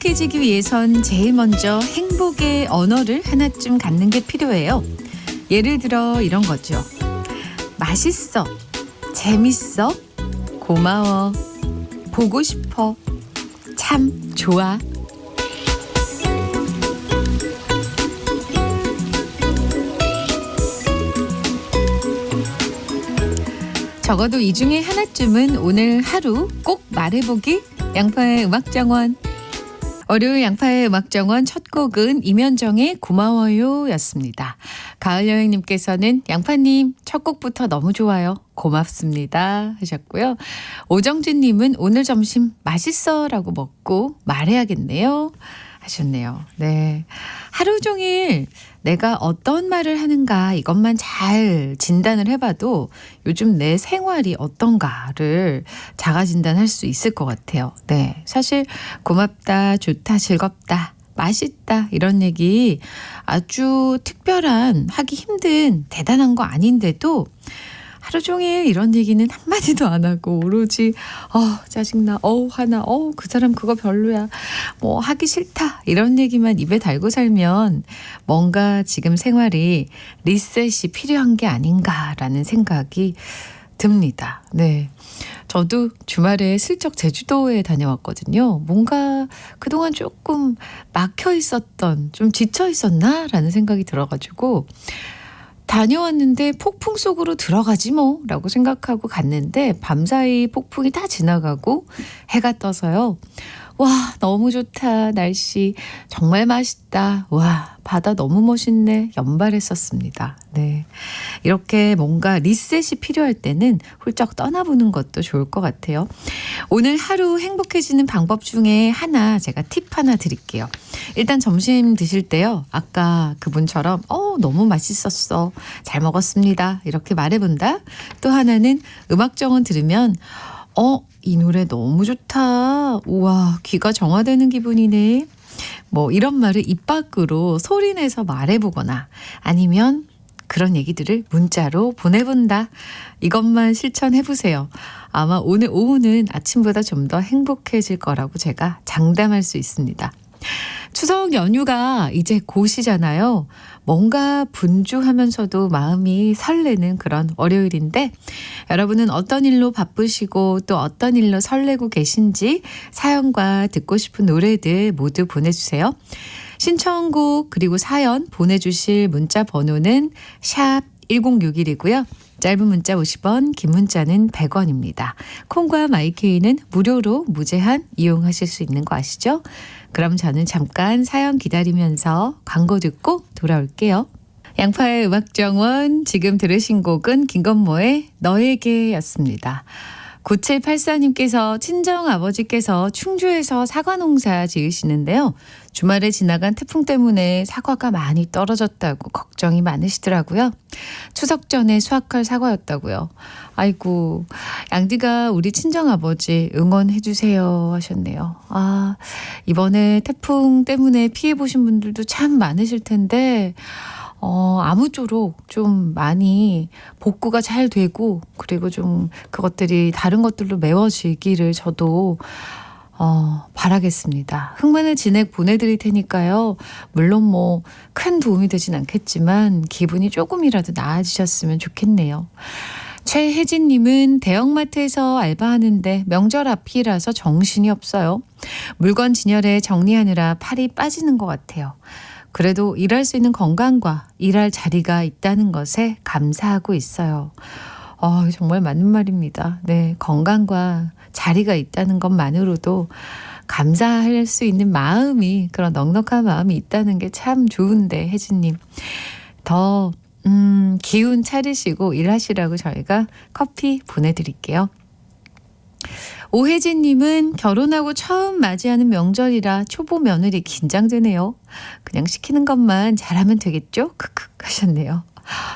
행복해지기 위해선 제일 먼저 행복의 언어를 하나쯤 갖는 게 필요해요. 예를 들어 이런 거죠. 맛있어, 재밌어, 고마워, 보고 싶어, 참 좋아. 적어도 이 중에 하나쯤은 오늘 하루 꼭 말해보기. 양파의 음악정원. 월요일 양파의 음악정원 첫 곡은 임현정의 고마워요 였습니다. 가을여행님께서는 양파님 첫 곡부터 너무 좋아요. 고맙습니다 하셨고요. 오정진님은 오늘 점심 맛있어 라고 먹고 말해야겠네요 하셨네요. 네, 하루 종일 내가 어떤 말을 하는가 이것만 잘 진단을 해봐도 요즘 내 생활이 어떤가를 자가 진단할 수 있을 것 같아요. 네, 사실 고맙다, 좋다, 즐겁다, 맛있다 이런 얘기 아주 특별한 하기 힘든 대단한 거 아닌데도 하루 종일 이런 얘기는 한마디도 안 하고 오로지 짜증나, 화나, 그 사람 그거 별로야, 뭐 하기 싫다 이런 얘기만 입에 달고 살면 뭔가 지금 생활이 리셋이 필요한 게 아닌가라는 생각이 듭니다. 네, 저도 주말에 슬쩍 제주도에 다녀왔거든요. 뭔가 그동안 조금 막혀 있었던, 좀 지쳐 있었나라는 생각이 들어가지고 다녀왔는데 폭풍 속으로 들어가지 뭐 라고 생각하고 갔는데 밤사이 폭풍이 다 지나가고 해가 떠서요. 와, 너무 좋다. 날씨 정말 맛있다. 와, 바다 너무 멋있네. 연발했었습니다. 네, 이렇게 뭔가 리셋이 필요할 때는 훌쩍 떠나보는 것도 좋을 것 같아요. 오늘 하루 행복해지는 방법 중에 하나 제가 팁 하나 드릴게요. 일단 점심 드실 때요. 아까 그분처럼 너무 맛있었어. 잘 먹었습니다. 이렇게 말해본다. 또 하나는 음악정원 들으면 이 노래 너무 좋다. 우와, 귀가 정화되는 기분이네. 뭐 이런 말을 입 밖으로 소리내서 말해보거나 아니면 그런 얘기들을 문자로 보내본다. 이것만 실천해보세요. 아마 오늘 오후는 아침보다 좀 더 행복해질 거라고 제가 장담할 수 있습니다. 추석 연휴가 이제 곧이잖아요. 뭔가 분주하면서도 마음이 설레는 그런 월요일인데 여러분은 어떤 일로 바쁘시고 또 어떤 일로 설레고 계신지 사연과 듣고 싶은 노래들 모두 보내주세요. 신청곡 그리고 사연 보내주실 문자 번호는 샵 1061이고요. 짧은 문자 50원, 긴 문자는 100원입니다. 콩과 마이케이는 무료로 무제한 이용하실 수 있는 거 아시죠? 그럼 저는 잠깐 사연 기다리면서 광고 듣고 돌아올게요. 양파의 음악정원, 지금 들으신 곡은 김건모의 너에게 였습니다. 9784님께서 친정아버지께서 충주에서 사과 농사 지으시는데요. 주말에 지나간 태풍 때문에 사과가 많이 떨어졌다고 걱정이 많으시더라고요. 추석 전에 수확할 사과였다고요. 아이고, 양디가 우리 친정아버지 응원해 주세요 하셨네요. 이번에 태풍 때문에 피해 보신 분들도 참 많으실 텐데 아무쪼록 좀 많이 복구가 잘 되고 그리고 좀 그것들이 다른 것들로 메워지기를 저도 바라겠습니다. 흑마늘 진액 보내드릴 테니까요. 물론 뭐 큰 도움이 되진 않겠지만 기분이 조금이라도 나아지셨으면 좋겠네요. 최혜진님은 대형마트에서 알바하는데 명절 앞이라서 정신이 없어요. 물건 진열에 정리하느라 팔이 빠지는 것 같아요. 그래도 일할 수 있는 건강과 일할 자리가 있다는 것에 감사하고 있어요. 정말 맞는 말입니다. 네, 건강과 자리가 있다는 것만으로도 감사할 수 있는 마음이, 그런 넉넉한 마음이 있다는 게 참 좋은데, 혜진님. 더 기운 차리시고 일하시라고 저희가 커피 보내드릴게요. 오혜진님은 결혼하고 처음 맞이하는 명절이라 초보 며느리 긴장되네요. 그냥 시키는 것만 잘하면 되겠죠? 크크 하셨네요.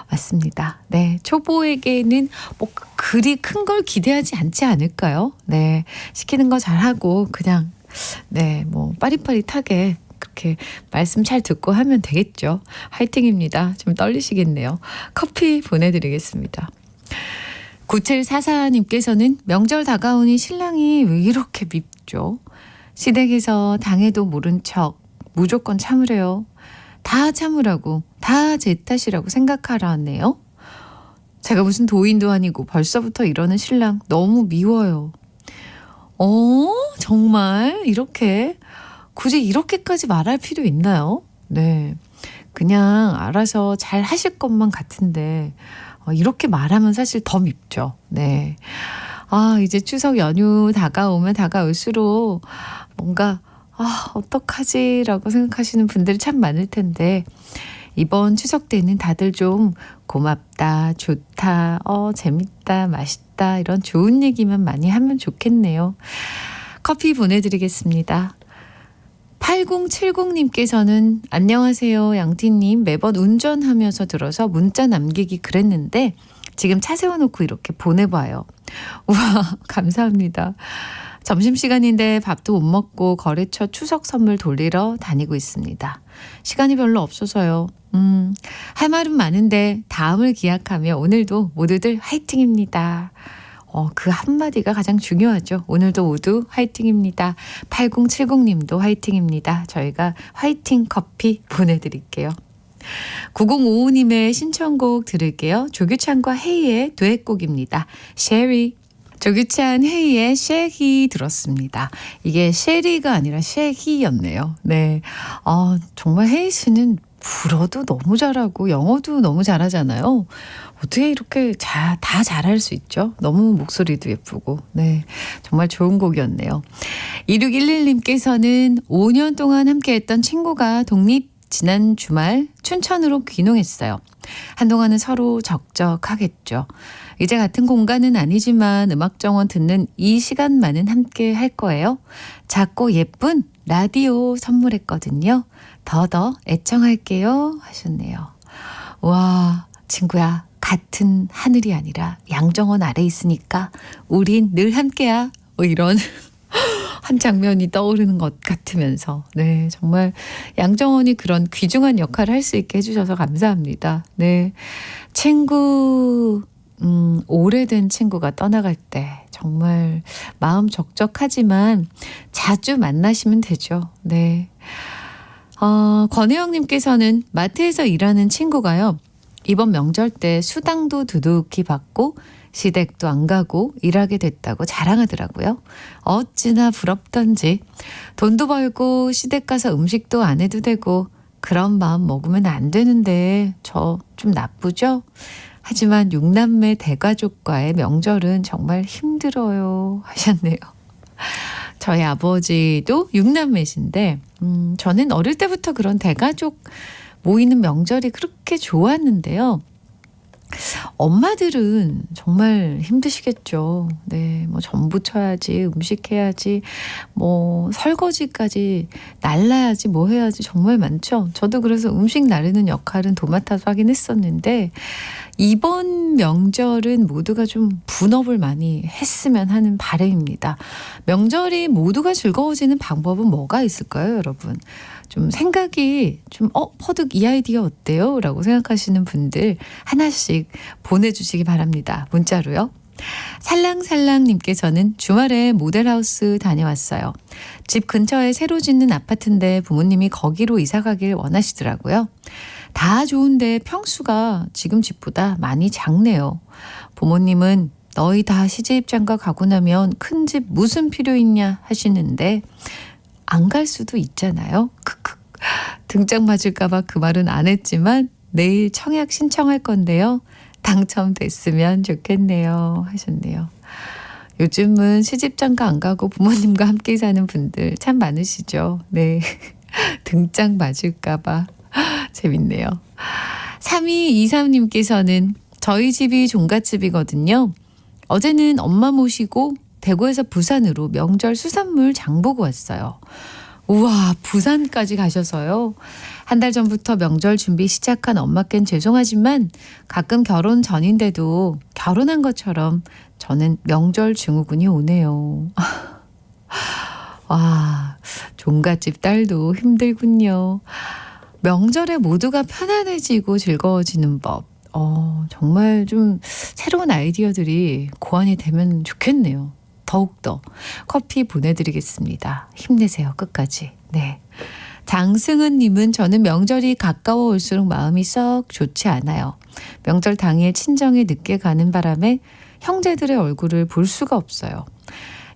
맞습니다. 네, 초보에게는 뭐 그리 큰 걸 기대하지 않지 않을까요? 네, 시키는 거 잘하고 그냥 뭐 빠릿빠릿하게 그렇게 말씀 잘 듣고 하면 되겠죠. 화이팅입니다. 좀 떨리시겠네요. 커피 보내드리겠습니다. 9744님께서는 명절 다가오니 신랑이 왜 이렇게 밉죠? 시댁에서 당해도 모른 척 무조건 참으래요. 다 참으라고, 다 제 탓이라고 생각하라네요. 제가 무슨 도인도 아니고 벌써부터 이러는 신랑 너무 미워요. 정말 이렇게 굳이 이렇게까지 말할 필요 있나요? 네, 그냥 알아서 잘 하실 것만 같은데 이렇게 말하면 사실 더 밉죠. 네. 이제 추석 연휴 다가오면 다가올수록 뭔가 어떡하지라고 생각하시는 분들이 참 많을 텐데 이번 추석 때는 다들 좀 고맙다, 좋다, 재밌다, 맛있다 이런 좋은 얘기만 많이 하면 좋겠네요. 커피 보내드리겠습니다. 8070님께서는 안녕하세요 양띠님, 매번 운전하면서 들어서 문자 남기기 그랬는데 지금 차 세워놓고 이렇게 보내봐요. 우와, 감사합니다. 점심시간인데 밥도 못 먹고 거래처 추석 선물 돌리러 다니고 있습니다. 시간이 별로 없어서요. 할 말은 많은데 다음을 기약하며 오늘도 모두들 화이팅입니다. 그 한마디가 가장 중요하죠. 오늘도 모두 화이팅입니다. 8070님도 화이팅입니다. 저희가 화이팅 커피 보내드릴게요. 9055님의 신청곡 들을게요. 조규찬과 헤이의 듀엣곡입니다. 셰리. 조규찬 헤이의 셰히 들었습니다. 이게 셰리가 아니라 셰히였네요. 네, 정말 헤이 씨는 불어도 너무 잘하고 영어도 너무 잘하잖아요. 어떻게 이렇게 다 잘할 수 있죠? 너무 목소리도 예쁘고. 네, 정말 좋은 곡이었네요. 2611님께서는 5년 동안 함께했던 친구가 지난 주말 춘천으로 귀농했어요. 한동안은 서로 적적하겠죠. 이제 같은 공간은 아니지만 음악정원 듣는 이 시간만은 함께 할 거예요. 작고 예쁜 라디오 선물했거든요. 더더 애청할게요 하셨네요. 와, 친구야, 같은 하늘이 아니라 양정원 아래 있으니까 우린 늘 함께야. 이런 한 장면이 떠오르는 것 같으면서 네, 정말 양정원이 그런 귀중한 역할을 할 수 있게 해주셔서 감사합니다. 네, 친구 오래된 친구가 떠나갈 때 정말 마음 적적하지만 자주 만나시면 되죠. 네. 권혜영님께서는 마트에서 일하는 친구가요. 이번 명절 때 수당도 두둑히 받고 시댁도 안 가고 일하게 됐다고 자랑하더라고요. 어찌나 부럽던지. 돈도 벌고 시댁 가서 음식도 안 해도 되고 그런 마음 먹으면 안 되는데 저 좀 나쁘죠? 하지만 6남매 대가족과의 명절은 정말 힘들어요 하셨네요. 저희 아버지도 6남매신데 저는 어릴 때부터 그런 대가족 모이는 명절이 그렇게 좋았는데요. 엄마들은 정말 힘드시겠죠. 네, 뭐 전부 쳐야지, 음식 해야지, 뭐 설거지까지 날라야지, 뭐 해야지 정말 많죠. 저도 그래서 음식 나르는 역할은 도맡아서 하긴 했었는데 이번 명절은 모두가 좀 분업을 많이 했으면 하는 바람입니다. 명절이 모두가 즐거워지는 방법은 뭐가 있을까요, 여러분? 좀 생각이 좀 퍼득 이 아이디어 어때요? 라고 생각하시는 분들 하나씩 보내주시기 바랍니다. 문자로요. 살랑살랑님께서는 주말에 모델하우스 다녀왔어요. 집 근처에 새로 짓는 아파트인데 부모님이 거기로 이사 가길 원하시더라고요. 다 좋은데 평수가 지금 집보다 많이 작네요. 부모님은 너희 다 시집장가 가고 나면 큰 집 무슨 필요 있냐 하시는데 안 갈 수도 있잖아요. 크크. 등짝 맞을까봐 그 말은 안 했지만 내일 청약 신청할 건데요. 당첨됐으면 좋겠네요 하셨네요. 요즘은 시집장가 안 가고 부모님과 함께 사는 분들 참 많으시죠. 네, 등짝 맞을까봐 재밌네요. 3223님께서는 저희 집이 종갓집이거든요. 어제는 엄마 모시고 대구에서 부산으로 명절 수산물 장 보고 왔어요. 우와, 부산까지 가셔서요. 한 달 전부터 명절 준비 시작한 엄마께는 죄송하지만 가끔 결혼 전인데도 결혼한 것처럼 저는 명절 증후군이 오네요. 와, 종갓집 딸도 힘들군요. 명절에 모두가 편안해지고 즐거워지는 법. 정말 좀 새로운 아이디어들이 고안이 되면 좋겠네요. 더욱더 커피 보내드리겠습니다. 힘내세요. 끝까지. 네. 장승은님은 저는 명절이 가까워 올수록 마음이 썩 좋지 않아요. 명절 당일 친정에 늦게 가는 바람에 형제들의 얼굴을 볼 수가 없어요.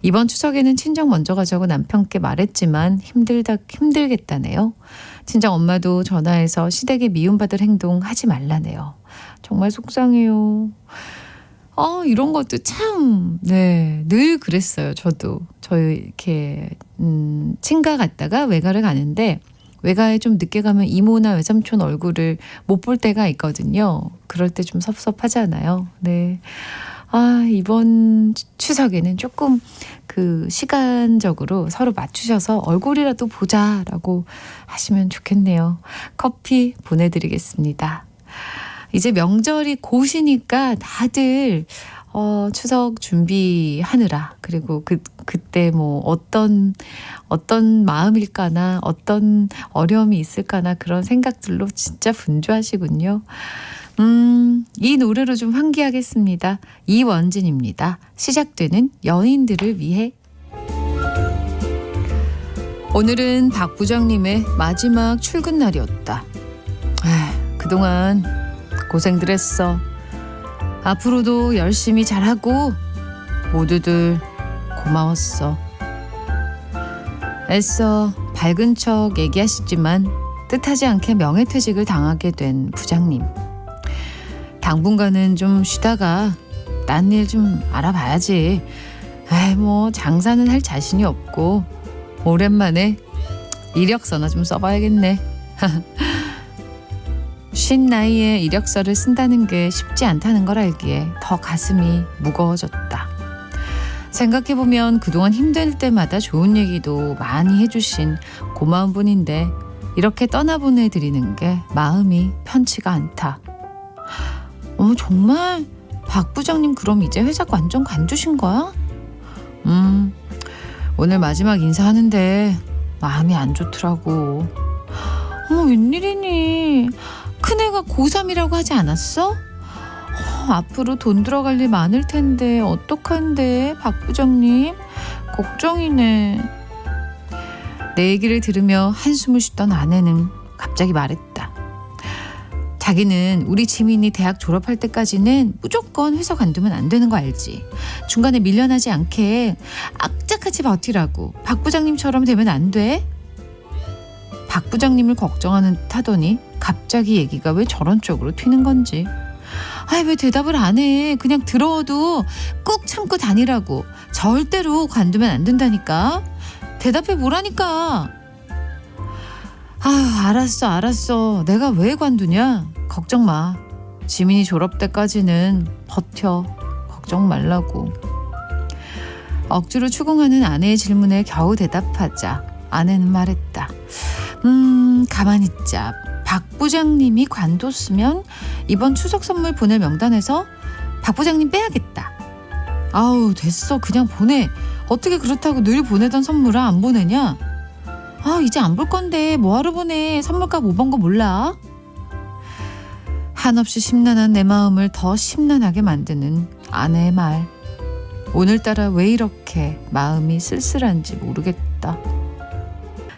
이번 추석에는 친정 먼저 가자고 남편께 말했지만 힘들겠다네요. 친정 엄마도 전화해서 시댁에 미움받을 행동 하지 말라네요. 정말 속상해요. 이런 것도 참, 네, 늘 그랬어요. 저희 이렇게, 친가 갔다가 외가를 가는데, 외가에 좀 늦게 가면 이모나 외삼촌 얼굴을 못 볼 때가 있거든요. 그럴 때 좀 섭섭하잖아요. 네. 이번 추석에는 조금 시간적으로 서로 맞추셔서 얼굴이라도 보자라고 하시면 좋겠네요. 커피 보내드리겠습니다. 이제 명절이 곧이니까 다들 추석 준비하느라 그리고 그때 뭐 어떤 마음일까나 어떤 어려움이 있을까나 그런 생각들로 진짜 분주하시군요. 이 노래로 좀 환기하겠습니다. 이원진입니다. 시작되는 연인들을 위해. 오늘은 박 부장님의 마지막 출근 날이었다. 그동안 고생들 했어. 앞으로도 열심히 잘하고 모두들 고마웠어. 애써 밝은 척 얘기하시지만 뜻하지 않게 명예퇴직을 당하게 된 부장님. 당분간은 좀 쉬다가 딴 일 좀 알아봐야지. 뭐 장사는 할 자신이 없고 오랜만에 이력서나 좀 써봐야겠네. 쉰 나이에 이력서를 쓴다는 게 쉽지 않다는 걸 알기에 더 가슴이 무거워졌다. 생각해보면 그동안 힘들 때마다 좋은 얘기도 많이 해주신 고마운 분인데 이렇게 떠나보내드리는 게 마음이 편치가 않다. 정말 박 부장님 그럼 이제 회사 완전 관두신 거야? 오늘 마지막 인사하는데 마음이 안 좋더라고. 웬일이니? 큰애가 고3이라고 하지 않았어? 앞으로 돈 들어갈 일 많을 텐데 어떡한데 박 부장님? 걱정이네. 내 얘기를 들으며 한숨을 쉬던 아내는 갑자기 말했다. 자기는 우리 지민이 대학 졸업할 때까지는 무조건 회사 관두면 안 되는 거 알지? 중간에 밀려나지 않게 악착같이 버티라고. 박 부장님처럼 되면 안 돼? 박 부장님을 걱정하는 듯 하더니 갑자기 얘기가 왜 저런 쪽으로 튀는 건지. 왜 대답을 안 해? 그냥 들어도 꾹 참고 다니라고. 절대로 관두면 안 된다니까. 대답해 보라니까. 알았어. 내가 왜 관두냐? 걱정 마. 지민이 졸업 때까지는 버텨. 걱정 말라고. 억지로 추궁하는 아내의 질문에 겨우 대답하자 아내는 말했다. 가만히 있자. 박 부장님이 관뒀으면 이번 추석 선물 보낼 명단에서 박 부장님 빼야겠다. 됐어. 그냥 보내. 어떻게 그렇다고 늘 보내던 선물을 안 보내냐? 이제 안 볼 건데 뭐하러 보내. 선물값 5번 거 몰라? 한없이 심란한 내 마음을 더 심란하게 만드는 아내의 말. 오늘따라 왜 이렇게 마음이 쓸쓸한지 모르겠다.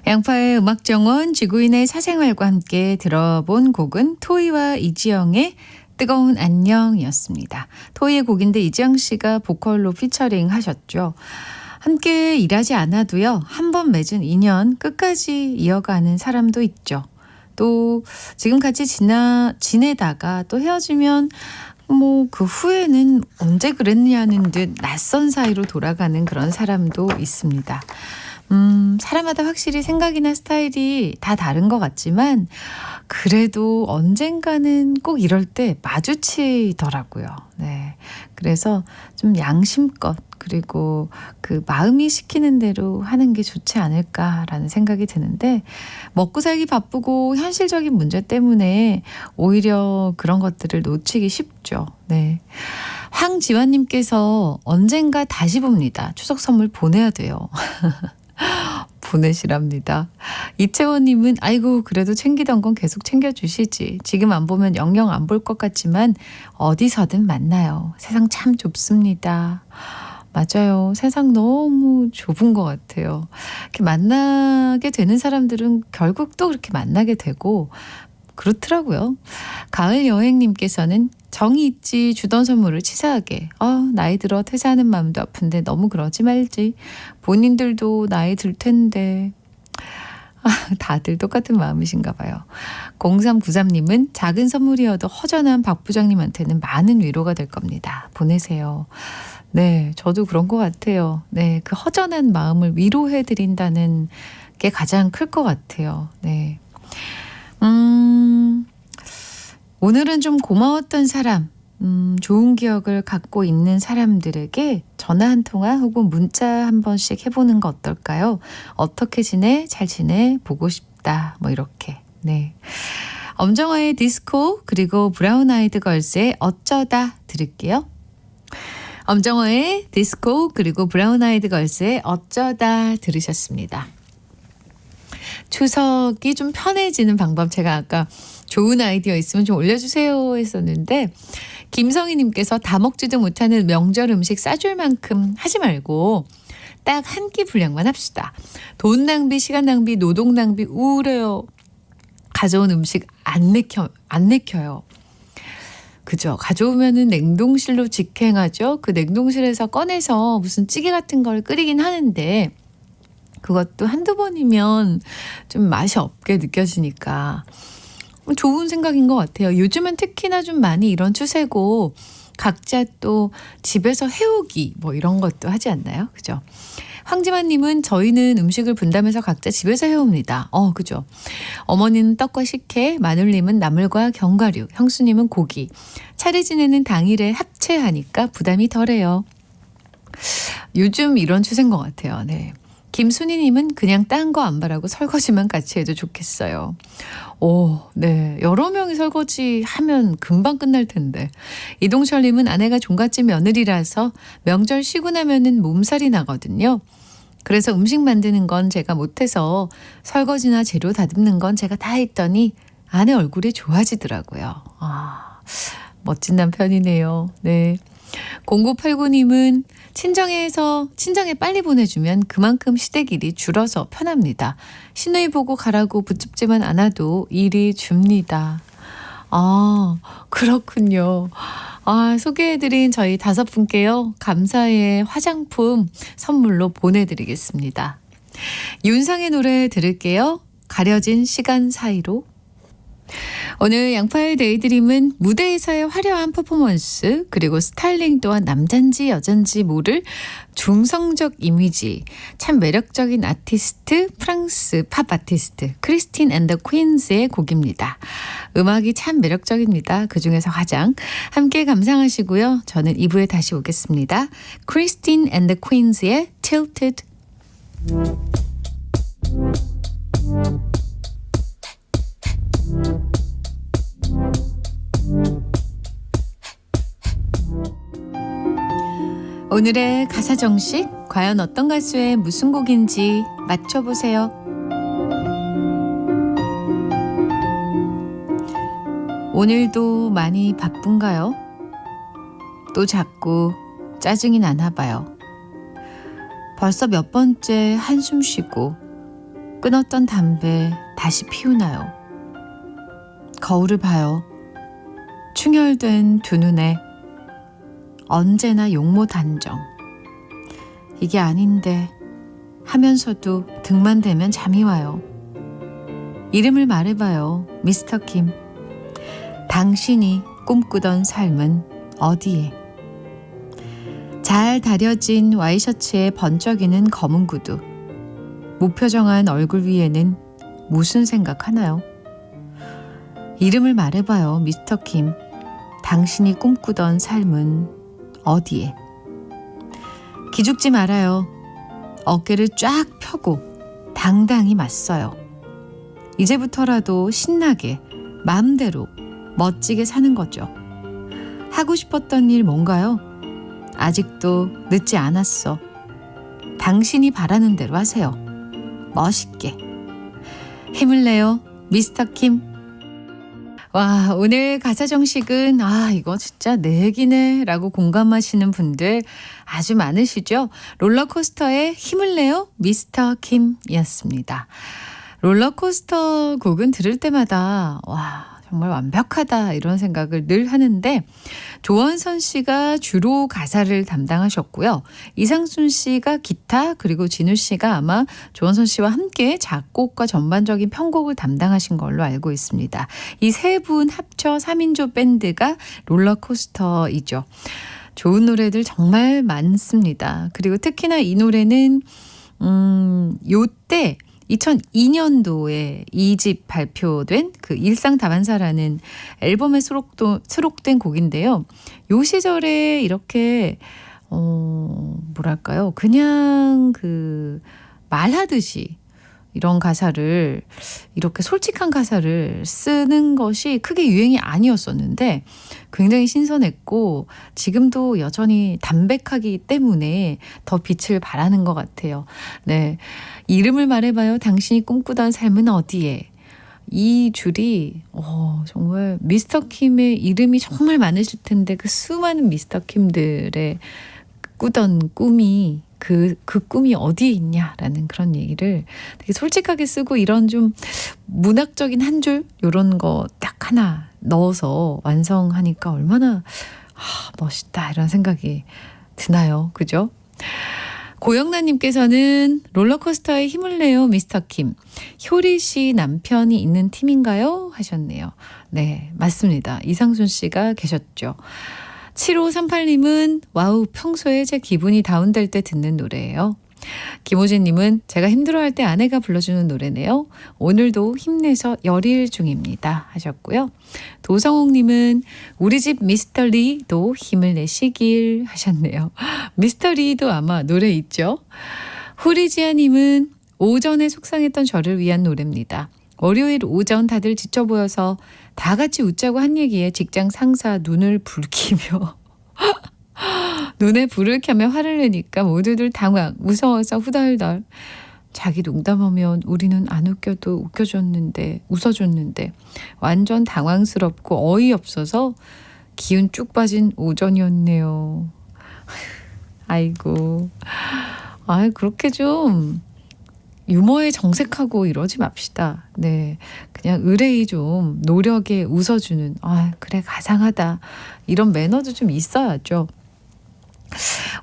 양파의 음악정원 지구인의 사생활과 함께 들어본 곡은 토이와 이지영의 뜨거운 안녕이었습니다. 토이의 곡인데 이지영 씨가 보컬로 피처링 하셨죠. 함께 일하지 않아도요. 한 번 맺은 인연 끝까지 이어가는 사람도 있죠. 또 지금 같이 지내다가 또 헤어지면 그 후에는 언제 그랬냐는 듯 낯선 사이로 돌아가는 그런 사람도 있습니다. 사람마다 확실히 생각이나 스타일이 다 다른 것 같지만 그래도 언젠가는 꼭 이럴 때 마주치더라고요. 네. 그래서 좀 양심껏 그리고 그 마음이 시키는 대로 하는 게 좋지 않을까라는 생각이 드는데 먹고 살기 바쁘고 현실적인 문제 때문에 오히려 그런 것들을 놓치기 쉽죠. 네. 황지환님께서 언젠가 다시 봅니다. 추석 선물 보내야 돼요. 보내시랍니다. 이채원님은 아이고 그래도 챙기던 건 계속 챙겨주시지. 지금 안 보면 영영 안 볼 것 같지만 어디서든 만나요. 세상 참 좁습니다. 맞아요. 세상 너무 좁은 것 같아요. 이렇게 만나게 되는 사람들은 결국 또 그렇게 만나게 되고 그렇더라고요. 가을 여행님께서는 정이 있지 주던 선물을 치사하게. 나이 들어 퇴사하는 마음도 아픈데 너무 그러지 말지. 본인들도 나이 들 텐데. 다들 똑같은 마음이신가 봐요. 0393님은 작은 선물이어도 허전한 박 부장님한테는 많은 위로가 될 겁니다. 보내세요. 네, 저도 그런 것 같아요. 네, 그 허전한 마음을 위로해드린다는 게 가장 클 것 같아요. 네. 오늘은 좀 고마웠던 사람, 좋은 기억을 갖고 있는 사람들에게 전화 한 통화 혹은 문자 한 번씩 해보는 거 어떨까요? 어떻게 지내? 잘 지내? 보고 싶다. 뭐 이렇게. 네. 엄정화의 디스코 그리고 브라운 아이드 걸스의 어쩌다 들을게요. 엄정화의 디스코 그리고 브라운 아이드 걸스의 어쩌다 들으셨습니다. 추석이 좀 편해지는 방법 제가 아까 좋은 아이디어 있으면 좀 올려주세요 했었는데 김성희님께서 다 먹지도 못하는 명절 음식 싸줄 만큼 하지 말고 딱 한 끼 분량만 합시다. 돈 낭비, 시간 낭비, 노동 낭비 우울해요. 가져온 음식 안 내켜요. 그죠? 가져오면은 냉동실로 직행하죠. 그 냉동실에서 꺼내서 무슨 찌개 같은 걸 끓이긴 하는데 그것도 한두 번이면 좀 맛이 없게 느껴지니까 좋은 생각인 것 같아요. 요즘은 특히나 좀 많이 이런 추세고 각자 또 집에서 해오기 뭐 이런 것도 하지 않나요? 그죠? 황지만님은 저희는 음식을 분담해서 각자 집에서 해옵니다. 그죠? 어머니는 떡과 식혜, 마눌님은 나물과 견과류, 형수님은 고기. 차례 지내는 당일에 합체하니까 부담이 덜해요. 요즘 이런 추세인 것 같아요. 네. 김순희님은 그냥 딴 거 안 바라고 설거지만 같이 해도 좋겠어요. 네. 여러 명이 설거지 하면 금방 끝날 텐데. 이동철님은 아내가 종갓집 며느리라서 명절 쉬고 나면은 몸살이 나거든요. 그래서 음식 만드는 건 제가 못해서 설거지나 재료 다듬는 건 제가 다 했더니 아내 얼굴이 좋아지더라고요. 멋진 남편이네요. 네. 0989님은 친정에 빨리 보내주면 그만큼 시댁일이 줄어서 편합니다. 시누이 보고 가라고 붙잡지만 않아도 일이 줍니다. 그렇군요. 소개해드린 저희 5분께요. 감사의 화장품 선물로 보내드리겠습니다. 윤상의 노래 들을게요. 가려진 시간 사이로. 오늘 양파의 데이드림은 무대에서의 화려한 퍼포먼스 그리고 스타일링 또한 남잔지 여잔지 모를 중성적 이미지 참 매력적인 아티스트 프랑스 팝 아티스트 크리스틴 앤 더 퀸즈의 곡입니다. 음악이 참 매력적입니다. 그중에서 가장 함께 감상하시고요. 저는 2부에 다시 오겠습니다. 크리스틴 앤 더 퀸즈의 Tilted. 오늘의 가사 정식 과연 어떤 가수의 무슨 곡인지 맞춰보세요. 오늘도 많이 바쁜가요? 또 자꾸 짜증이 나나 봐요. 벌써 몇 번째 한숨 쉬고 끊었던 담배 다시 피우나요? 거울을 봐요. 충혈된 두 눈에 언제나 용모 단정. 이게 아닌데 하면서도 등만 대면 잠이 와요. 이름을 말해봐요. 미스터 김. 당신이 꿈꾸던 삶은 어디에? 잘 다려진 와이셔츠에 번쩍이는 검은 구두. 무표정한 얼굴 위에는 무슨 생각하나요? 이름을 말해봐요. 미스터 김. 당신이 꿈꾸던 삶은 어디에? 기죽지 말아요. 어깨를 쫙 펴고 당당히 맞서요. 이제부터라도 신나게 마음대로 멋지게 사는 거죠. 하고 싶었던 일 뭔가요? 아직도 늦지 않았어. 당신이 바라는 대로 하세요. 멋있게. 힘을 내요. 미스터 킴. 와, 오늘 가사 정식은 이거 진짜 내 얘기네 라고 공감하시는 분들 아주 많으시죠? 롤러코스터의 힘을 내요 미스터 킴이었습니다. 롤러코스터 곡은 들을 때마다 정말 완벽하다 이런 생각을 늘 하는데 조원선 씨가 주로 가사를 담당하셨고요. 이상순 씨가 기타 그리고 진우 씨가 아마 조원선 씨와 함께 작곡과 전반적인 편곡을 담당하신 걸로 알고 있습니다. 이 세 분 합쳐 3인조 밴드가 롤러코스터이죠. 좋은 노래들 정말 많습니다. 그리고 특히나 이 노래는 요때 2002년도에 2집 발표된 그 일상다반사라는 앨범에 수록된 곡인데요. 요 시절에 이렇게 뭐랄까요? 그냥 그 말하듯이 이런 가사를 이렇게 솔직한 가사를 쓰는 것이 크게 유행이 아니었었는데 굉장히 신선했고 지금도 여전히 담백하기 때문에 더 빛을 발하는 것 같아요. 네. 이름을 말해봐요. 당신이 꿈꾸던 삶은 어디에? 이 줄이 정말 미스터 킴의 이름이 정말 많으실 텐데 그 수많은 미스터 킴들의 꾸던 꿈이 그 꿈이 어디에 있냐라는 그런 얘기를 되게 솔직하게 쓰고 이런 좀 문학적인 한 줄 이런 거 딱 하나 넣어서 완성하니까 얼마나 멋있다 이런 생각이 드나요. 그죠? 고영란님께서는 롤러코스터에 힘을 내요 미스터 킴. 효리 씨 남편이 있는 팀인가요? 하셨네요. 네, 맞습니다. 이상순 씨가 계셨죠. 7538님은 와우 평소에 제 기분이 다운될 때 듣는 노래예요. 김호진님은 제가 힘들어할 때 아내가 불러주는 노래네요. 오늘도 힘내서 열일 중입니다 하셨고요. 도성옥님은 우리 집 미스터 리도 힘을 내시길 하셨네요. 미스터 리도 아마 노래 있죠. 후리지아님은 오전에 속상했던 저를 위한 노래입니다. 월요일 오전 다들 지쳐 보여서 다 같이 웃자고 한 얘기에 직장 상사 눈을 붉히며 눈에 불을 켜며 화를 내니까 모두들 당황, 무서워서 후덜덜. 자기 농담하면 우리는 안 웃겨도 웃어줬는데 완전 당황스럽고 어이없어서 기운 쭉 빠진 오전이었네요. 아이고. 그렇게 좀 유머에 정색하고 이러지 맙시다. 네. 그냥 의뢰이 좀 노력에 웃어주는, 그래, 가상하다. 이런 매너도 좀 있어야죠.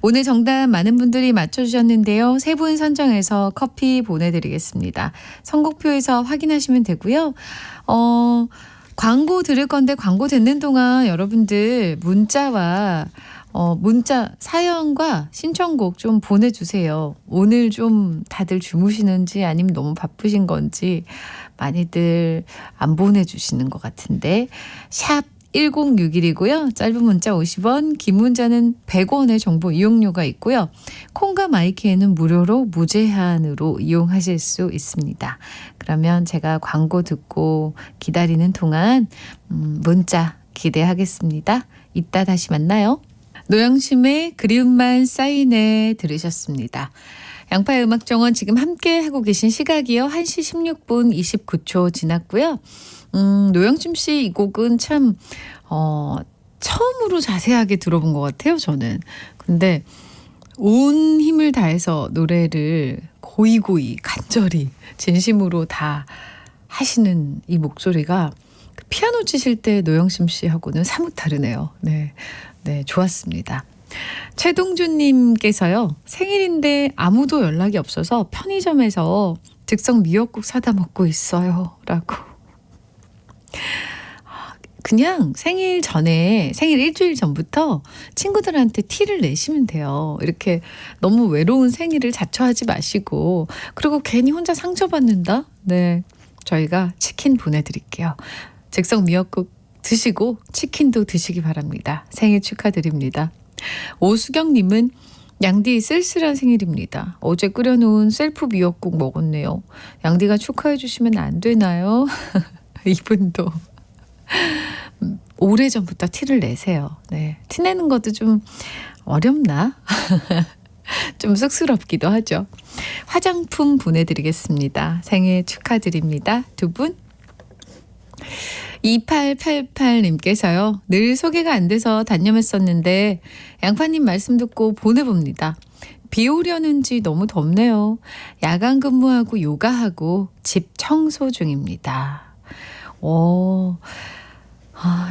오늘 정답 많은 분들이 맞춰주셨는데요. 세 분 선정해서 커피 보내드리겠습니다. 선곡표에서 확인하시면 되고요. 광고 들을 건데 광고 듣는 동안 여러분들 문자 사연과 신청곡 좀 보내주세요. 오늘 좀 다들 주무시는지 아니면 너무 바쁘신 건지 많이들 안 보내주시는 것 같은데 샵 1061이고요. 짧은 문자 50원, 긴 문자는 100원의 정보 이용료가 있고요. 콩과 마이크에는 무료로 무제한으로 이용하실 수 있습니다. 그러면 제가 광고 듣고 기다리는 동안 문자 기대하겠습니다. 이따 다시 만나요. 노영심의 그리움만 쌓이네 들으셨습니다. 양파의 음악정원 지금 함께 하고 계신 시각이요. 1시 16분 29초 지났고요. 노영심 씨 이 곡은 참 처음으로 자세하게 들어본 것 같아요. 저는. 근데 온 힘을 다해서 노래를 고이고이 간절히 진심으로 다 하시는 이 목소리가 피아노 치실 때 노영심 씨하고는 사뭇 다르네요. 네, 좋았습니다. 최동준님께서요. 생일인데 아무도 연락이 없어서 편의점에서 즉석 미역국 사다 먹고 있어요. 라고. 그냥 생일 일주일 전부터 친구들한테 티를 내시면 돼요. 이렇게 너무 외로운 생일을 자처하지 마시고 그리고 괜히 혼자 상처받는다? 네, 저희가 치킨 보내드릴게요. 즉석 미역국 드시고 치킨도 드시기 바랍니다. 생일 축하드립니다. 오수경님은 양디 쓸쓸한 생일입니다. 어제 끓여놓은 셀프 미역국 먹었네요. 양디가 축하해 주시면 안 되나요? 이분도 오래전부터 티를 내세요. 네, 티 내는 것도 좀 어렵나? 좀 쑥스럽기도 하죠. 화장품 보내드리겠습니다. 생일 축하드립니다. 두 분. 2888님께서요. 늘 소개가 안 돼서 단념했었는데 양파님 말씀 듣고 보내봅니다. 비 오려는지 너무 덥네요. 야간 근무하고 요가하고 집 청소 중입니다.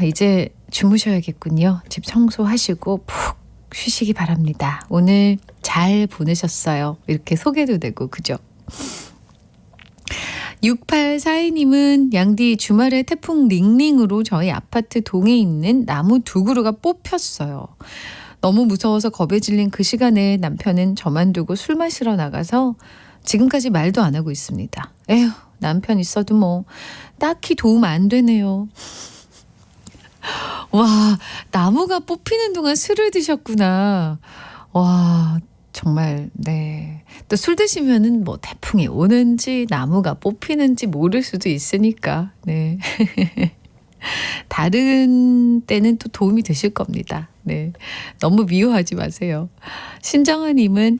이제 주무셔야겠군요. 집 청소하시고 푹 쉬시기 바랍니다. 오늘 잘 보내셨어요. 이렇게 소개도 되고 그죠? 6842님은 양디 주말에 태풍 링링으로 저희 아파트 동에 있는 나무 2그루가 뽑혔어요. 너무 무서워서 겁에 질린 그 시간에 남편은 저만 두고 술 마시러 나가서 지금까지 말도 안 하고 있습니다. 에휴, 남편 있어도 뭐 딱히 도움 안 되네요. 와, 나무가 뽑히는 동안 술을 드셨구나. 와, 정말 네. 또 술 드시면은 뭐 태풍이 오는지 나무가 뽑히는지 모를 수도 있으니까. 네. 다른 때는 또 도움이 되실 겁니다. 네. 너무 미워하지 마세요. 신정아님은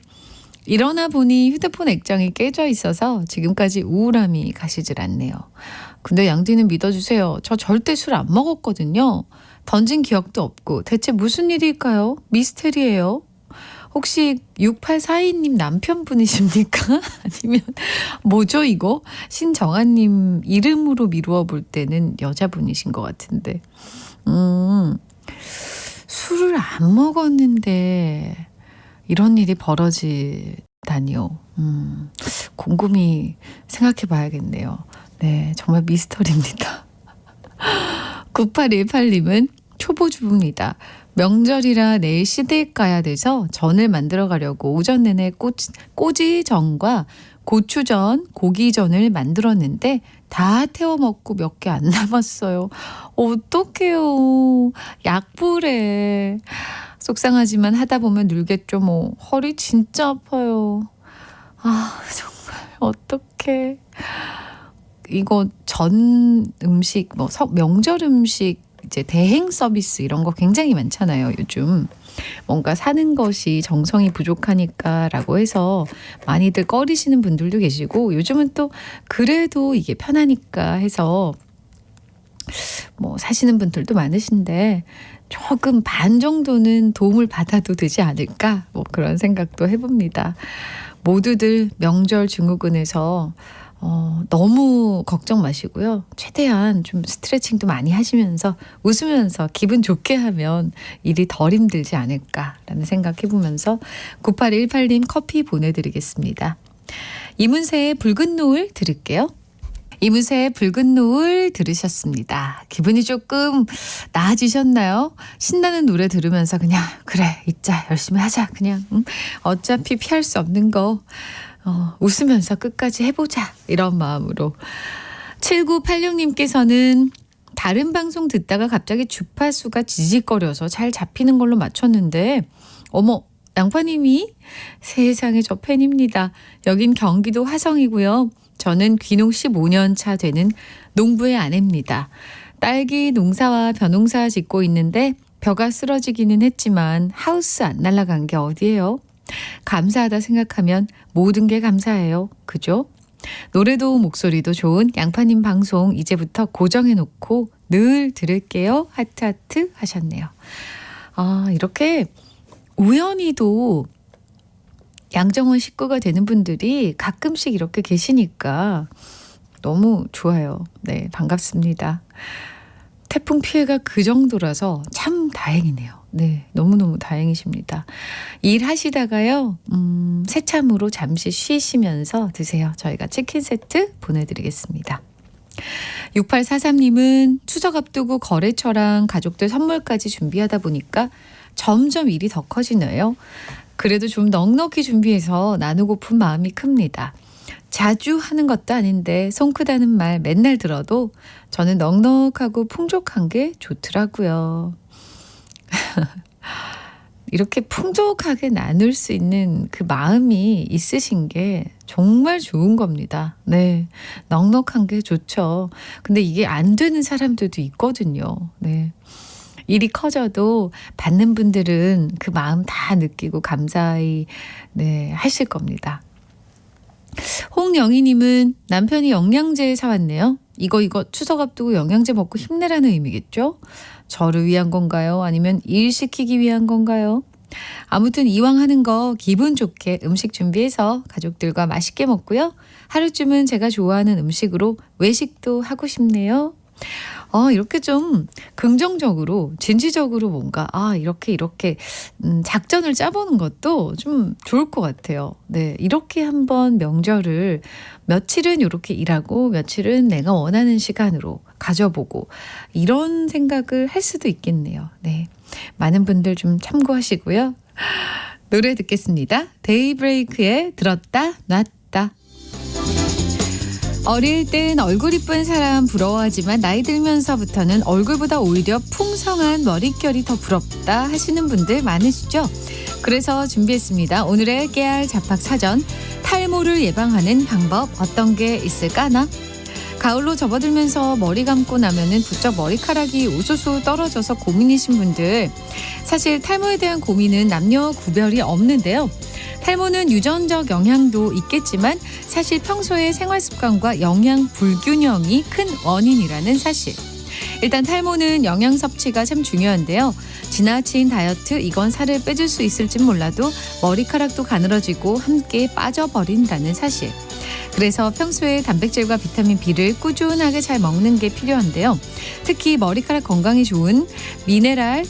일어나 보니 휴대폰 액정이 깨져 있어서 지금까지 우울함이 가시질 않네요. 근데 양디는 믿어주세요. 저 절대 술 안 먹었거든요. 던진 기억도 없고 대체 무슨 일일까요? 미스테리예요. 혹시 6842님 남편분이십니까? 아니면 뭐죠 이거? 신정아님 이름으로 미루어 볼 때는 여자분이신 것 같은데. 술을 안 먹었는데 이런 일이 벌어지다니요. 곰곰이 생각해 봐야겠네요. 네, 정말 미스터리입니다. 9818님은 초보주부입니다. 명절이라 내일 시댁 가야 돼서 전을 만들어 가려고 오전 내내 꼬지전과 고추전, 고기전을 만들었는데 다 태워 먹고 몇 개 안 남았어요. 어떡해요. 약불에. 속상하지만 하다 보면 늘겠죠 뭐. 허리 진짜 아파요. 아 정말 어떡해. 이거 전 음식 뭐 명절 음식 이제 대행 서비스 이런 거 굉장히 많잖아요. 요즘 뭔가 사는 것이 정성이 부족하니까라고 해서 많이들 꺼리시는 분들도 계시고 요즘은 또 그래도 이게 편하니까 해서 뭐 사시는 분들도 많으신데 조금 반 정도는 도움을 받아도 되지 않을까 뭐 그런 생각도 해봅니다. 모두들 명절 증후군에서 너무 걱정 마시고요. 최대한 좀 스트레칭도 많이 하시면서 웃으면서 기분 좋게 하면 일이 덜 힘들지 않을까라는 생각해보면서 9818님 커피 보내드리겠습니다. 이문세의 붉은 노을 들을게요. 이문세의 붉은 노을 들으셨습니다. 기분이 조금 나아지셨나요? 신나는 노래 들으면서 그냥 그래 잊자 열심히 하자 그냥 어차피 피할 수 없는 거 웃으면서 끝까지 해보자 이런 마음으로 7986님께서는 다른 방송 듣다가 갑자기 주파수가 지직거려서 잘 잡히는 걸로 맞췄는데 어머 양파님이 세상에 저 팬입니다. 여긴 경기도 화성이고요. 저는 귀농 15년 차 되는 농부의 아내입니다. 딸기 농사와 벼농사 짓고 있는데 벼가 쓰러지기는 했지만 하우스 안 날아간 게 어디예요? 감사하다 생각하면 모든 게 감사해요. 그죠? 노래도 목소리도 좋은 양파님 방송 이제부터 고정해놓고 늘 들을게요. 하트하트 하셨네요. 이렇게 우연히도 양정원 식구가 되는 분들이 가끔씩 이렇게 계시니까 너무 좋아요. 네, 반갑습니다. 태풍 피해가 그 정도라서 참 다행이네요. 네, 너무너무 다행이십니다. 일하시다가요, 새참으로 잠시 쉬시면서 드세요. 저희가 치킨 세트 보내드리겠습니다. 6843님은 추석 앞두고 거래처랑 가족들 선물까지 준비하다 보니까 점점 일이 더 커지네요. 그래도 좀 넉넉히 준비해서 나누고픈 마음이 큽니다. 자주 하는 것도 아닌데 손 크다는 말 맨날 들어도 저는 넉넉하고 풍족한 게 좋더라고요. 이렇게 풍족하게 나눌 수 있는 그 마음이 있으신 게 정말 좋은 겁니다. 네, 넉넉한 게 좋죠. 근데 이게 안 되는 사람들도 있거든요. 네. 일이 커져도 받는 분들은 그 마음 다 느끼고 감사히 네, 하실 겁니다. 홍영희님은 남편이 영양제 사왔네요. 이거 추석 앞두고 영양제 먹고 힘내라는 의미겠죠? 저를 위한 건가요? 아니면 일 시키기 위한 건가요? 아무튼 이왕 하는 거 기분 좋게 음식 준비해서 가족들과 맛있게 먹고요. 하루쯤은 제가 좋아하는 음식으로 외식도 하고 싶네요. 이렇게 좀 긍정적으로, 진취적으로 뭔가, 이렇게, 작전을 짜보는 것도 좀 좋을 것 같아요. 네. 이렇게 한번 명절을 며칠은 이렇게 일하고, 며칠은 내가 원하는 시간으로 가져보고, 이런 생각을 할 수도 있겠네요. 네. 많은 분들 좀 참고하시고요. 노래 듣겠습니다. 데이브레이크의 들었다 놨다. 어릴 땐 얼굴 이쁜 사람 부러워하지만 나이 들면서부터는 얼굴보다 오히려 풍성한 머릿결이 더 부럽다 하시는 분들 많으시죠? 그래서 준비했습니다. 오늘의 깨알 잡학 사전. 탈모를 예방하는 방법 어떤 게 있을까나? 가을로 접어들면서 머리 감고 나면은 부쩍 머리카락이 우수수 떨어져서 고민이신 분들, 사실 탈모에 대한 고민은 남녀 구별이 없는데요. 탈모는 유전적 영향도 있겠지만 사실 평소의 생활 습관과 영양 불균형이 큰 원인이라는 사실. 일단 탈모는 영양 섭취가 참 중요한데요. 지나친 다이어트, 이건 살을 빼줄 수 있을진 몰라도 머리카락도 가늘어지고 함께 빠져버린다는 사실. 그래서 평소에 단백질과 비타민 B를 꾸준하게 잘 먹는 게 필요한데요. 특히 머리카락 건강에 좋은 미네랄과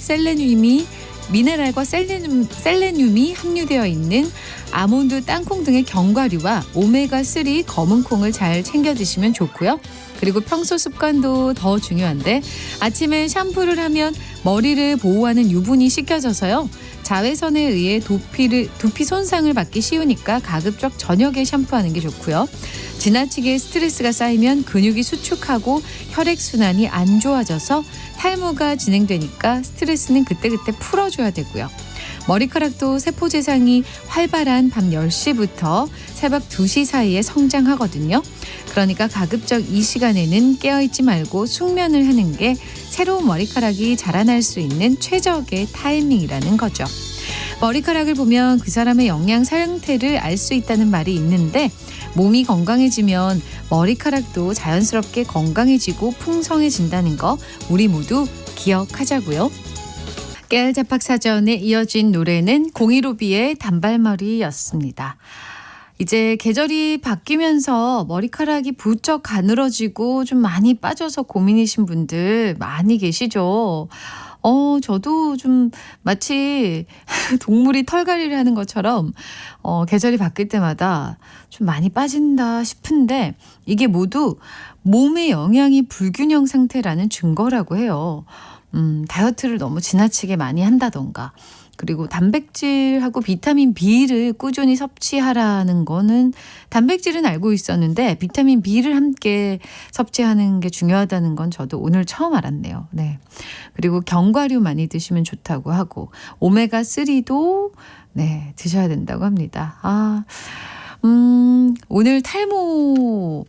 셀레늄이 함유되어 있는 아몬드, 땅콩 등의 견과류와 오메가3 검은콩을 잘 챙겨 드시면 좋고요. 그리고 평소 습관도 더 중요한데, 아침에 샴푸를 하면 머리를 보호하는 유분이 씻겨져서요. 자외선에 의해 두피 손상을 받기 쉬우니까 가급적 저녁에 샴푸하는 게 좋고요. 지나치게 스트레스가 쌓이면 근육이 수축하고 혈액순환이 안 좋아져서 탈모가 진행되니까 스트레스는 그때그때 풀어줘야 되고요. 머리카락도 세포재생이 활발한 밤 10시부터 새벽 2시 사이에 성장하거든요. 그러니까 가급적 이 시간에는 깨어있지 말고 숙면을 하는 게 새로운 머리카락이 자라날 수 있는 최적의 타이밍이라는 거죠. 머리카락을 보면 그 사람의 영양 상태를 알 수 있다는 말이 있는데, 몸이 건강해지면 머리카락도 자연스럽게 건강해지고 풍성해진다는 거 우리 모두 기억하자고요. 깨알 잡학 사전에 이어진 노래는 015B의 단발머리였습니다. 이제 계절이 바뀌면서 머리카락이 부쩍 가늘어지고 좀 많이 빠져서 고민이신 분들 많이 계시죠. 저도 좀 마치 동물이 털갈이를 하는 것처럼 계절이 바뀔 때마다 좀 많이 빠진다 싶은데, 이게 모두 몸의 영양이 불균형 상태라는 증거라고 해요. 다이어트를 너무 지나치게 많이 한다던가, 그리고 단백질하고 비타민 B를 꾸준히 섭취하라는 거는, 단백질은 알고 있었는데 비타민 B를 함께 섭취하는 게 중요하다는 건 저도 오늘 처음 알았네요. 네. 그리고 견과류 많이 드시면 좋다고 하고, 오메가3도 네, 드셔야 된다고 합니다. 오늘 탈모에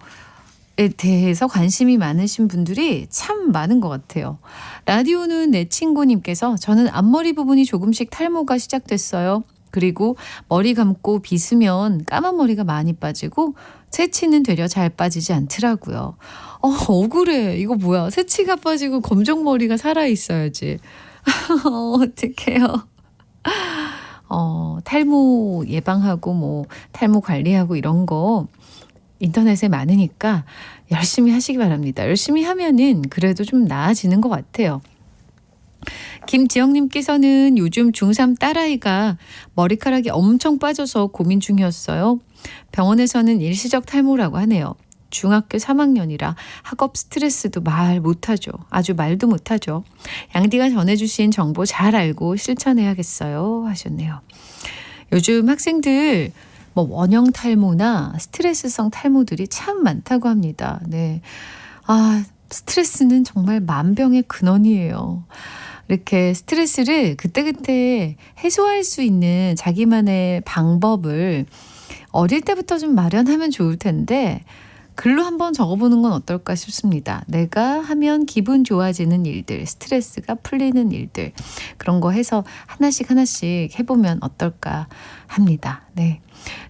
대해서 관심이 많으신 분들이 참 많은 것 같아요. 라디오는 내 친구님께서, 저는 앞머리 부분이 조금씩 탈모가 시작됐어요. 그리고 머리 감고 빗으면 까만 머리가 많이 빠지고 새치는 되려 잘 빠지지 않더라고요. 억울해. 이거 뭐야. 새치가 빠지고 검정머리가 살아있어야지. 어떡해요. 탈모 예방하고 탈모 관리하고 이런 거 인터넷에 많으니까 열심히 하시기 바랍니다. 열심히 하면은 그래도 좀 나아지는 것 같아요. 김지영님께서는 요즘 중3 딸아이가 머리카락이 엄청 빠져서 고민 중이었어요. 병원에서는 일시적 탈모라고 하네요. 중학교 3학년이라 학업 스트레스도 말 못하죠. 아주 말도 못하죠. 양디가 전해주신 정보 잘 알고 실천해야겠어요 하셨네요. 요즘 학생들 원형 탈모나 스트레스성 탈모들이 참 많다고 합니다. 네. 스트레스는 정말 만병의 근원이에요. 이렇게 스트레스를 그때그때 해소할 수 있는 자기만의 방법을 어릴 때부터 좀 마련하면 좋을 텐데, 글로 한번 적어보는 건 어떨까 싶습니다. 내가 하면 기분 좋아지는 일들, 스트레스가 풀리는 일들, 그런 거 해서 하나씩 해보면 어떨까 합니다. 네.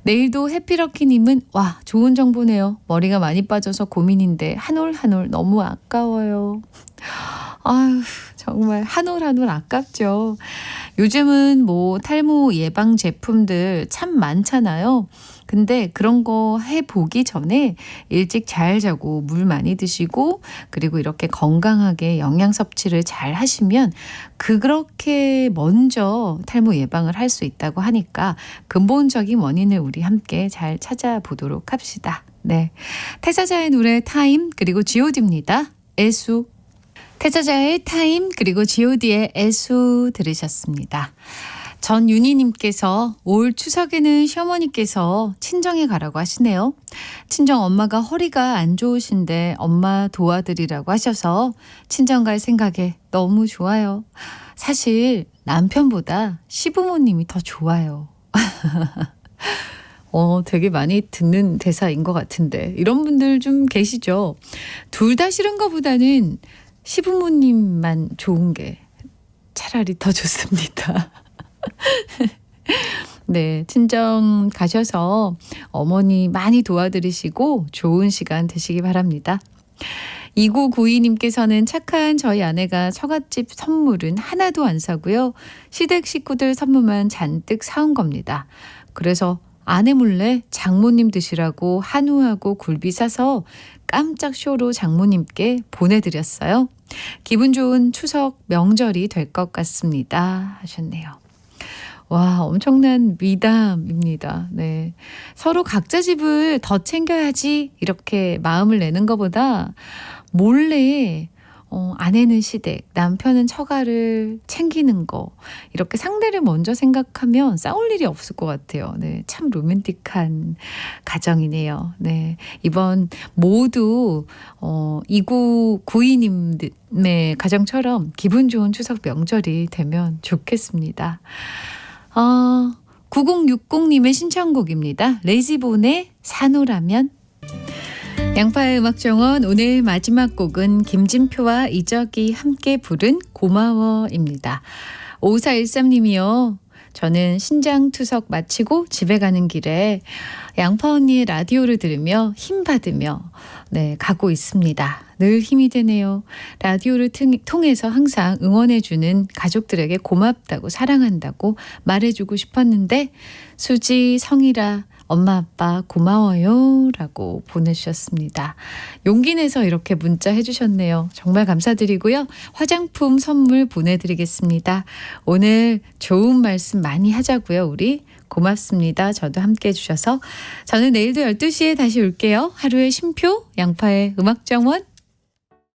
내일도 해피럭키님은 와, 좋은 정보네요. 머리가 많이 빠져서 고민인데 한 올 한 올 너무 아까워요. 아유, 정말 한 올 한 올 아깝죠. 요즘은 뭐 탈모 예방 제품들 참 많잖아요. 근데 그런 거 해보기 전에 일찍 잘 자고 물 많이 드시고 그리고 이렇게 건강하게 영양 섭취를 잘 하시면 그렇게 먼저 탈모 예방을 할 수 있다고 하니까 근본적인 원인을 우리 함께 잘 찾아보도록 합시다. 네, 태사자의 노래 타임 그리고 G.O.D입니다. 애수. 태사자의 타임 그리고 G.O.D의 애수 들으셨습니다. 전윤희님께서 올 추석에는 시어머니께서 친정에 가라고 하시네요. 친정 엄마가 허리가 안 좋으신데 엄마 도와드리라고 하셔서 친정 갈 생각에 너무 좋아요. 사실 남편보다 시부모님이 더 좋아요. 되게 많이 듣는 대사인 것 같은데 이런 분들 좀 계시죠. 둘 다 싫은 것보다는 시부모님만 좋은 게 차라리 더 좋습니다. 네, 친정 가셔서 어머니 많이 도와드리시고 좋은 시간 되시기 바랍니다. 2992님께서는 착한 저희 아내가 처갓집 선물은 하나도 안 사고요. 시댁 식구들 선물만 잔뜩 사온 겁니다. 그래서 아내 몰래 장모님 드시라고 한우하고 굴비 사서 깜짝 쇼로 장모님께 보내드렸어요. 기분 좋은 추석 명절이 될 것 같습니다. 하셨네요. 와, 엄청난 미담입니다. 네. 서로 각자 집을 더 챙겨야지 이렇게 마음을 내는 것보다 몰래 아내는 시댁, 남편은 처가를 챙기는 거 이렇게 상대를 먼저 생각하면 싸울 일이 없을 것 같아요. 네, 참 로맨틱한 가정이네요. 네, 이번 모두 2992님의 가정처럼 기분 좋은 추석 명절이 되면 좋겠습니다. 9060님의 신청곡입니다. 레이지본의 산호라면. 양파의 음악정원 오늘 마지막 곡은 김진표와 이적이 함께 부른 고마워입니다. 5413님이요. 저는 신장 투석 마치고 집에 가는 길에 양파 언니의 라디오를 들으며 힘 받으며 가고 있습니다. 늘 힘이 되네요. 라디오를 통해서 항상 응원해주는 가족들에게 고맙다고 사랑한다고 말해주고 싶었는데 수지 성이라 엄마 아빠 고마워요 라고 보내주셨습니다. 용기 내서 이렇게 문자 해주셨네요. 정말 감사드리고요. 화장품 선물 보내드리겠습니다. 오늘 좋은 말씀 많이 하자고요. 우리 고맙습니다. 저도 함께 해주셔서 저는 내일도 12시에 다시 올게요. 하루의 쉼표 양파의 음악정원